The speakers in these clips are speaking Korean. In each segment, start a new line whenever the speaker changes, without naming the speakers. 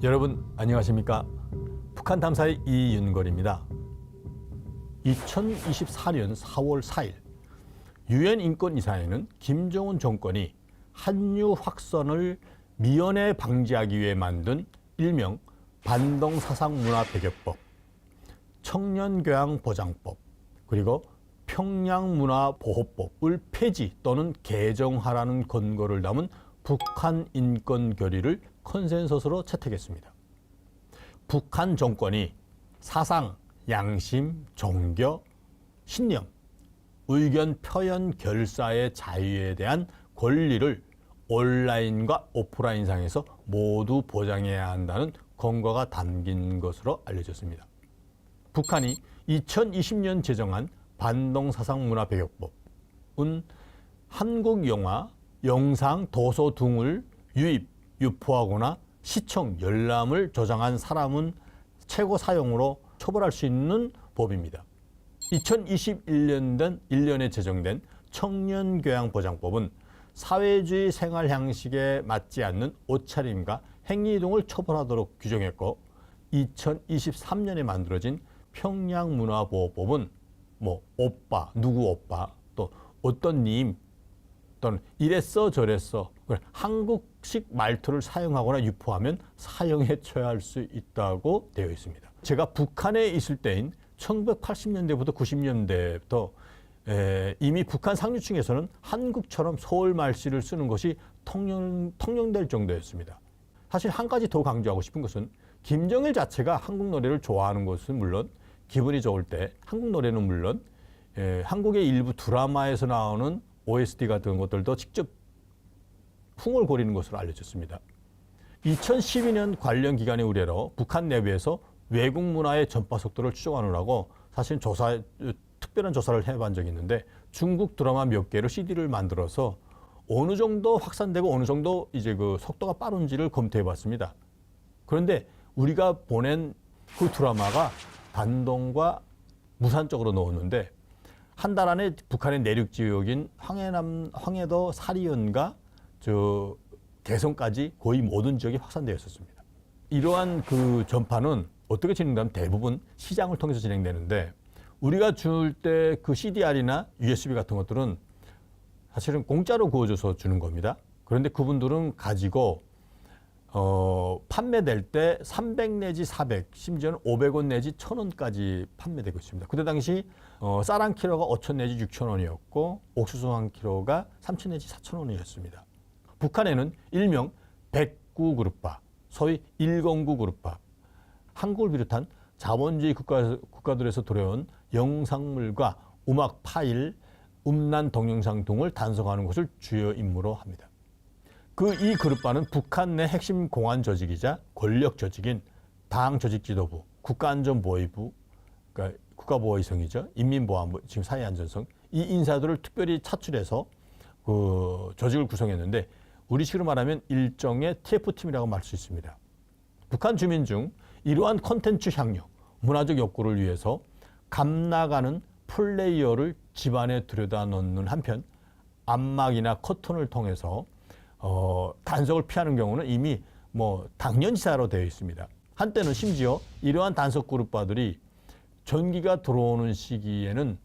여러분 안녕하십니까? 북한 탐사의 이윤걸입니다. 2024년 4월 4일 유엔 인권이사회는 김정은 정권이 한류 확산을 미연에 방지하기 위해 만든 일명 반동사상문화배격법, 청년교양보장법, 그리고 평양문화보호법을 폐지 또는 개정하라는 권고를 담은 북한 인권 결의를 컨센서스로 채택했습니다. 북한 정권이 사상, 양심, 종교, 신념, 의견 표현 결사의 자유에 대한 권리를 온라인과 오프라인상에서 모두 보장해야 한다는 권고가 담긴 것으로 알려졌습니다. 북한이 2020년 제정한 반동사상문화배격법은 한국 영화, 영상, 도서 등을 유입, 유포하거나 시청, 열람을 조장한 사람은 최고 사형으로 처벌할 수 있는 법입니다. 2021년 1년에 제정된 청년교양보장법은 사회주의 생활 형식에 맞지 않는 옷차림과 행위 등을 처벌하도록 규정했고, 2023년에 만들어진 평양문화보호법은 오빠, 누구 오빠, 또 어떤 님, 또는 이랬어 저랬어 한국식 말투를 사용하거나 유포하면 사형에 처해할 수 있다고 되어 있습니다. 제가 북한에 있을 때인 1980년대부터 90년대부터 이미 북한 상류층에서는 한국처럼 서울 말씨를 쓰는 것이 통용될 정도였습니다. 사실 한 가지 더 강조하고 싶은 것은 김정일 자체가 한국 노래를 좋아하는 것은 물론, 기분이 좋을 때 한국 노래는 물론 한국의 일부 드라마에서 나오는 OST 같은 것들도 직접 풍월거리는 것으로 알려졌습니다. 2012년 관련 기관의 의뢰로 북한 내부에서 외국 문화의 전파 속도를 추정하느라고 사실 특별한 조사를 해본 적이 있는데, 중국 드라마 몇 개로 CD를 만들어서 어느 정도 확산되고 어느 정도 이제 그 속도가 빠른지를 검토해 봤습니다. 그런데 우리가 보낸 그 드라마가 단동과 무산 쪽으로 넣었는데, 한 달 안에 북한의 내륙 지역인 황해도 사리연과 개성까지 거의 모든 지역이 확산되어 있었습니다. 이러한 그 전파는 어떻게 진행되면 대부분 시장을 통해서 진행되는데, 우리가 줄 때 그 CDR이나 USB 같은 것들은 사실은 공짜로 구워줘서 주는 겁니다. 그런데 그분들은 가지고 판매될 때 300 내지 400, 심지어는 500원 내지 1000원까지 판매되고 있습니다. 그때 당시 쌀 한 킬로가 5천 내지 6천 원이었고 옥수수 한 킬로가 3천 내지 4천 원이었습니다. 북한에는 일명 109 그룹화, 소위 109 그룹화, 한국을 비롯한 자본주의 국가들에서 들여온 영상물과 음악 파일, 음란 동영상 등을 단속하는 것을 주요 임무로 합니다. 이 그룹화는 북한 내 핵심 공안 조직이자 권력 조직인 당 조직 지도부, 국가안전보위부, 그러니까 국가보위성이죠. 인민보안부, 지금 사회안전성, 이 인사들을 특별히 차출해서 그 조직을 구성했는데, 우리식으로 말하면 일종의 TF팀이라고 말할 수 있습니다. 북한 주민 중 이러한 콘텐츠 향유, 문화적 욕구를 위해서 감나가는 플레이어를 집안에 들여다 놓는 한편, 암막이나 커튼을 통해서 단속을 피하는 경우는 이미 당연시사로 되어 있습니다. 한때는 심지어 이러한 단속 그룹파들이 전기가 들어오는 시기에는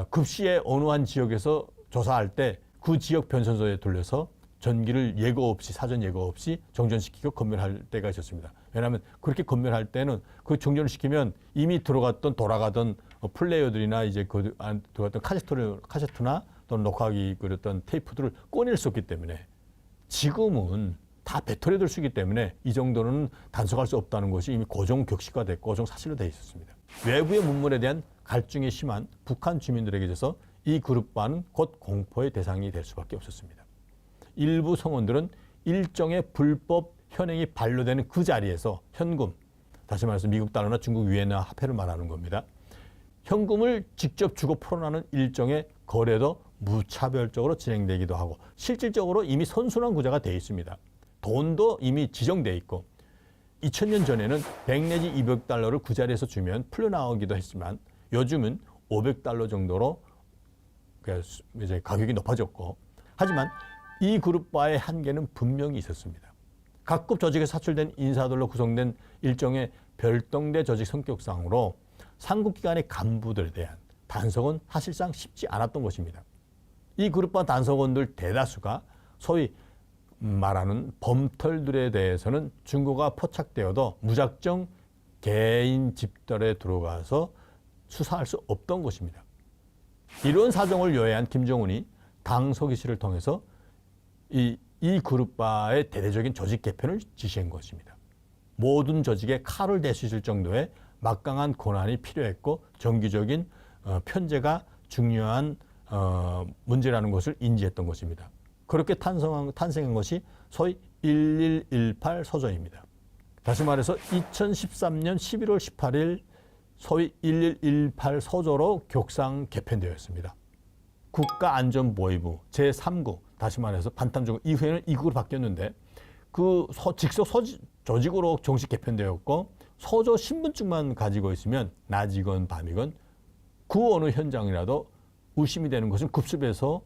급시에 어느 한 지역에서 조사할 때 그 지역 변선소에 돌려서 전기를 사전 예고 없이 정전시키고 건멸할 때가 있었습니다. 왜냐하면 그렇게 건멸할 때는 그 정전을 시키면 이미 돌아가던 플레이어들이나 이제 들어갔던 카세트나 또는 녹화기 그렸던 테이프들을 꺼낼 수 없기 때문에, 지금은 다 배터리를 쓰기 때문에 이 정도는 단속할 수 없다는 것이 이미 고정 격식화됐고 고정 사실로 되어 있었습니다. 외부의 문물에 대한 갈증이 심한 북한 주민들에게 있어서 이 그룹과는 곧 공포의 대상이 될 수밖에 없었습니다. 일부 성원들은 일종의 불법 현행이 반려되는 그 자리에서 현금, 다시 말해서 미국 달러나 중국 위엔화 화폐를 말하는 겁니다. 현금을 직접 주고 풀어나는 일종의 거래도 무차별적으로 진행되기도 하고, 실질적으로 이미 선순환 구조가 되어 있습니다. 돈도 이미 지정되어 있고, 2000년 전에는 100 내지 200달러를 그 자리에서 주면 풀려나오기도 했지만, 요즘은 500달러 정도로 이제 가격이 높아졌고, 하지만 이 그룹과의 한계는 분명히 있었습니다. 각급 조직에 사출된 인사들로 구성된 일종의 별동대 조직 성격상으로 삼국기관의 간부들에 대한 단속은 사실상 쉽지 않았던 것입니다. 이 그룹과 단속원들 대다수가 소위 말하는 범털들에 대해서는 증거가 포착되어도 무작정 개인 집단에 들어가서 수사할 수 없던 것입니다. 이런 사정을 요해한 김정은이 당서기실을 통해서 이 그룹과의 대대적인 조직 개편을 지시한 것입니다. 모든 조직에 칼을 댈 수 있을 정도의 막강한 권한이 필요했고 정기적인 편제가 중요한 문제라는 것을 인지했던 것입니다. 그렇게 탄생한 것이 소위 1118 서조입니다. 다시 말해서 2013년 11월 18일 소위 1118 서조로 격상 개편되었습니다. 국가안전보위부 제3구, 다시 말해서 반탐정국 이후에는 2국으로 바뀌었는데 그 직속 조직으로 정식 개편되었고 서조 신분증만 가지고 있으면 낮이건 밤이건 그 어느 현장이라도 의심이 되는 것은 급습해서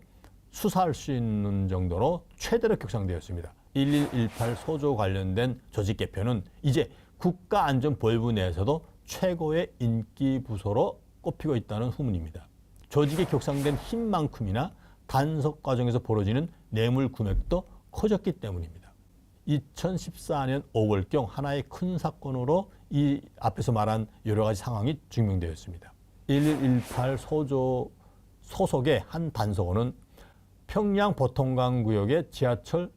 수사할 수 있는 정도로 최대로 격상되었습니다. 1118 서조 관련된 조직 개편은 이제 국가안전보위부 내에서도 최고의 인기 부서로 꼽히고 있다는 후문입니다. 조직이 격상된 힘만큼이나 단속 과정에서 벌어지는 뇌물 금액도 커졌기 때문입니다. 2014년 5월경 하나의 큰 사건으로 이 앞에서 말한 여러 가지 상황이 증명되었습니다. 1118 서조 소속의 한 단속원은 평양 보통강구역의 지하철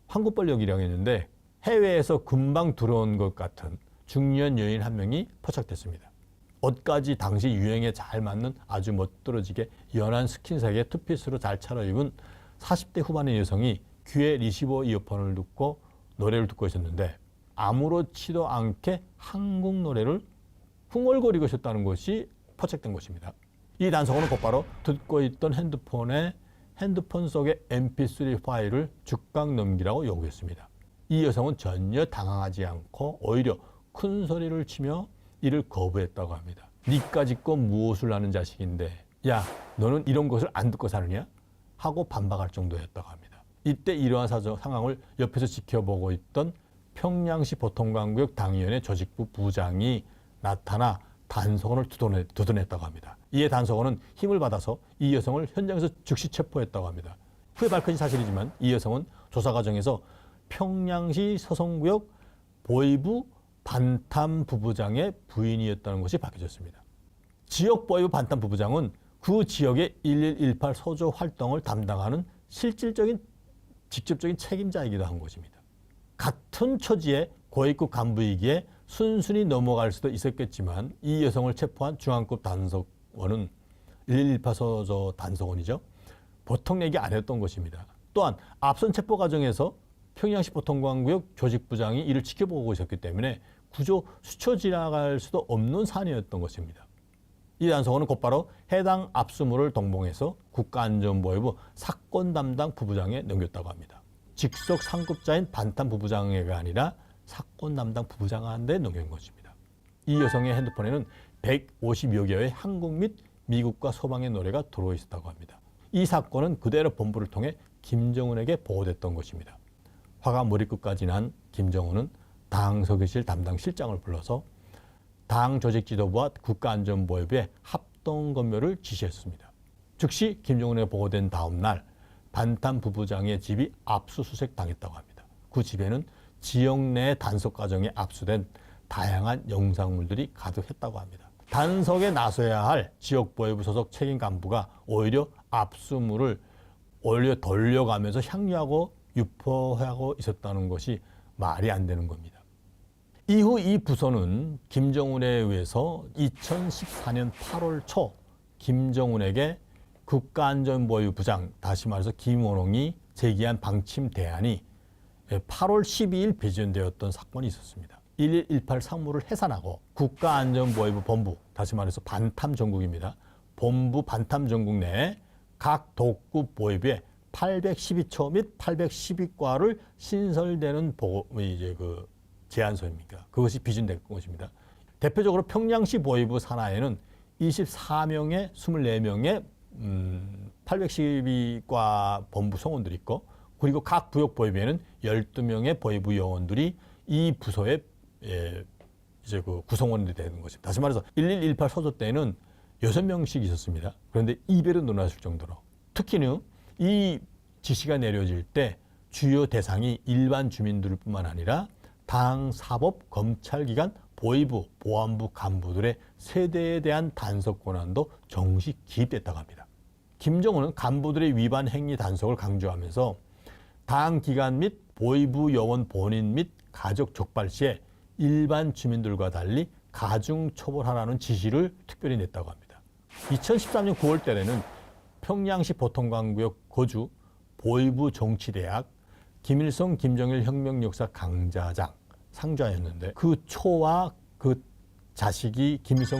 황구벌역이라고 했는데 해외에서 금방 들어온 것 같은 중년 여인 한 명이 포착됐습니다. 옷까지 당시 유행에 잘 맞는 아주 멋들어지게 연한 스킨색의 투피스로 잘 차려입은 40대 후반의 여성이 귀에 리시버 이어폰을 듣고 노래를 듣고 있었는데 아무렇지도 않게 한국 노래를 흥얼거리고 있었다는 것이 포착된 것입니다. 이 단속원은 곧바로 듣고 있던 핸드폰 속의 mp3 파일을 즉각 넘기라고 요구했습니다. 이 여성은 전혀 당황하지 않고 오히려 큰 소리를 치며 이를 거부했다고 합니다. 니까짓 거 무엇을 아는 자식인데 야 너는 이런 것을 안 듣고 사느냐? 하고 반박할 정도였다고 합니다. 이때 이러한 상황을 옆에서 지켜보고 있던 평양시 보통강구역 당위원회 조직부 부장이 나타나 단속원을 두둔했다고 합니다. 이에 단속원은 힘을 받아서 이 여성을 현장에서 즉시 체포했다고 합니다. 후에 밝혀진 사실이지만 이 여성은 조사 과정에서 평양시 서성구역 보위부 반탐부부장의 부인이었다는 것이 밝혀졌습니다. 지역보위부 반탐부부장은 그 지역의 1118 서조 활동을 담당하는 실질적인 직접적인 책임자이기도 한 것입니다. 같은 처지의 고위급 간부이기에 순순히 넘어갈 수도 있었겠지만 이 여성을 체포한 중앙급 단속원은 1118 서조 단속원이죠. 보통 얘기 안 했던 것입니다. 또한 앞선 체포 과정에서 평양시 보통강구역 조직부장이 이를 지켜보고 있었기 때문에 구조 스쳐 지나갈 수도 없는 사안이었던 것입니다. 이 단속원은 곧바로 해당 압수물을 동봉해서 국가안전보위부 사건 담당 부부장에 넘겼다고 합니다. 직속 상급자인 반탐 부부장에가 아니라 사건 담당 부부장한테 넘긴 것입니다. 이 여성의 핸드폰에는 150여 개의 한국 및 미국과 서방의 노래가 들어있었다고 합니다. 이 사건은 그대로 본부를 통해 김정은에게 보고됐던 것입니다. 화가 머리끝까지 난 김정은은 당서기실 담당 실장을 불러서 당 조직 지도부와 국가안전보위부의 합동검열을 지시했습니다. 즉시 김정은에 보고된 다음 날 반탐 부부장의 집이 압수수색 당했다고 합니다. 그 집에는 지역 내 단속 과정에 압수된 다양한 영상물들이 가득했다고 합니다. 단속에 나서야 할 지역보위부 소속 책임 간부가 오히려 압수물을 돌려가면서 향유하고 유포하고 있었다는 것이 말이 안 되는 겁니다. 이후 이 부서는 김정은에 의해서 2014년 8월 초 김정은에게 국가안전보위부장, 다시 말해서 김원홍이 제기한 방침 대안이 8월 12일 배전되었던 사건이 있었습니다. 1118 상무를 해산하고 국가안전보위부 본부, 다시 말해서 반탐전국입니다. 본부 반탐전국 내에 각 독급 보위부에 812초 및 812과를 신설되는 제안서입니다. 그것이 비준된 것입니다. 대표적으로 평양시 보위부 산하에는 24명의 24명의 812과 본부 성원들이 있고 그리고 각 부역 보위부에는 12명의 보위부 요원들이 이 부서의 이제 그 구성원이 되는 것입니다. 다시 말해서 1118 소조 때는 6명씩 있었습니다. 그런데 2배로 늘어났을 정도로. 특히는 이 지시가 내려질 때 주요 대상이 일반 주민들뿐만 아니라 당, 사법, 검찰기관, 보위부, 보안부 간부들의 세대에 대한 단속 권한도 정식 기입됐다고 합니다. 김정은은 간부들의 위반 행위 단속을 강조하면서 당 기관 및 보위부 요원 본인 및 가족 족발 시에 일반 주민들과 달리 가중 처벌하라는 지시를 특별히 냈다고 합니다. 2013년 9월 달에는 평양시 보통강구역 거주 보위부 정치대학 김일성 김정일 혁명역사 강좌장 상좌였는데 그 초와 그 자식이 김일성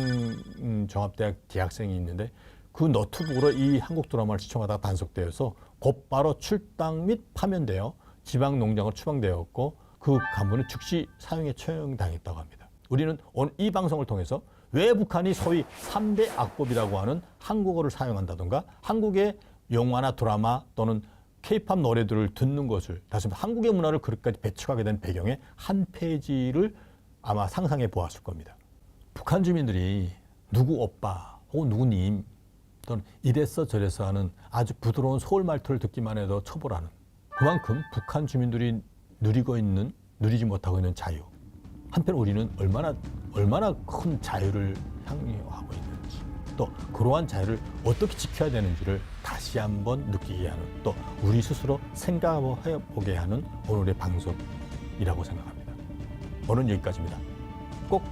종합대학 대학생이 있는데 그 노트북으로 이 한국 드라마를 시청하다가 단속되어서 곧바로 출당 및 파면되어 지방 농장으로 추방되었고 그 간부는 즉시 사형에 처형당했다고 합니다. 우리는 오늘 이 방송을 통해서 왜 북한이 소위 3대 악법이라고 하는 한국어를 사용한다던가 한국의 영화나 드라마 또는 K-팝 노래들을 듣는 것을 다시 말해 한국의 문화를 그렇게까지 배척하게 된 배경의 한 페이지를 아마 상상해 보았을 겁니다. 북한 주민들이 누구 오빠 혹은 누구님 또는 이랬어 저랬어 하는 아주 부드러운 서울 말투를 듣기만 해도 처벌하는 그만큼 북한 주민들이 누리지 못하고 있는 자유. 한편 우리는 얼마나 큰 자유를 향유하고 있는지 또 그러한 자유를 어떻게 지켜야 되는지를 다시 한번 느끼게 하는 또 우리 스스로 생각해 보게 하는 오늘의 방송이라고 생각합니다. 오늘은 여기까지입니다. 꼭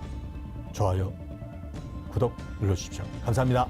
좋아요, 구독 눌러주십시오. 감사합니다.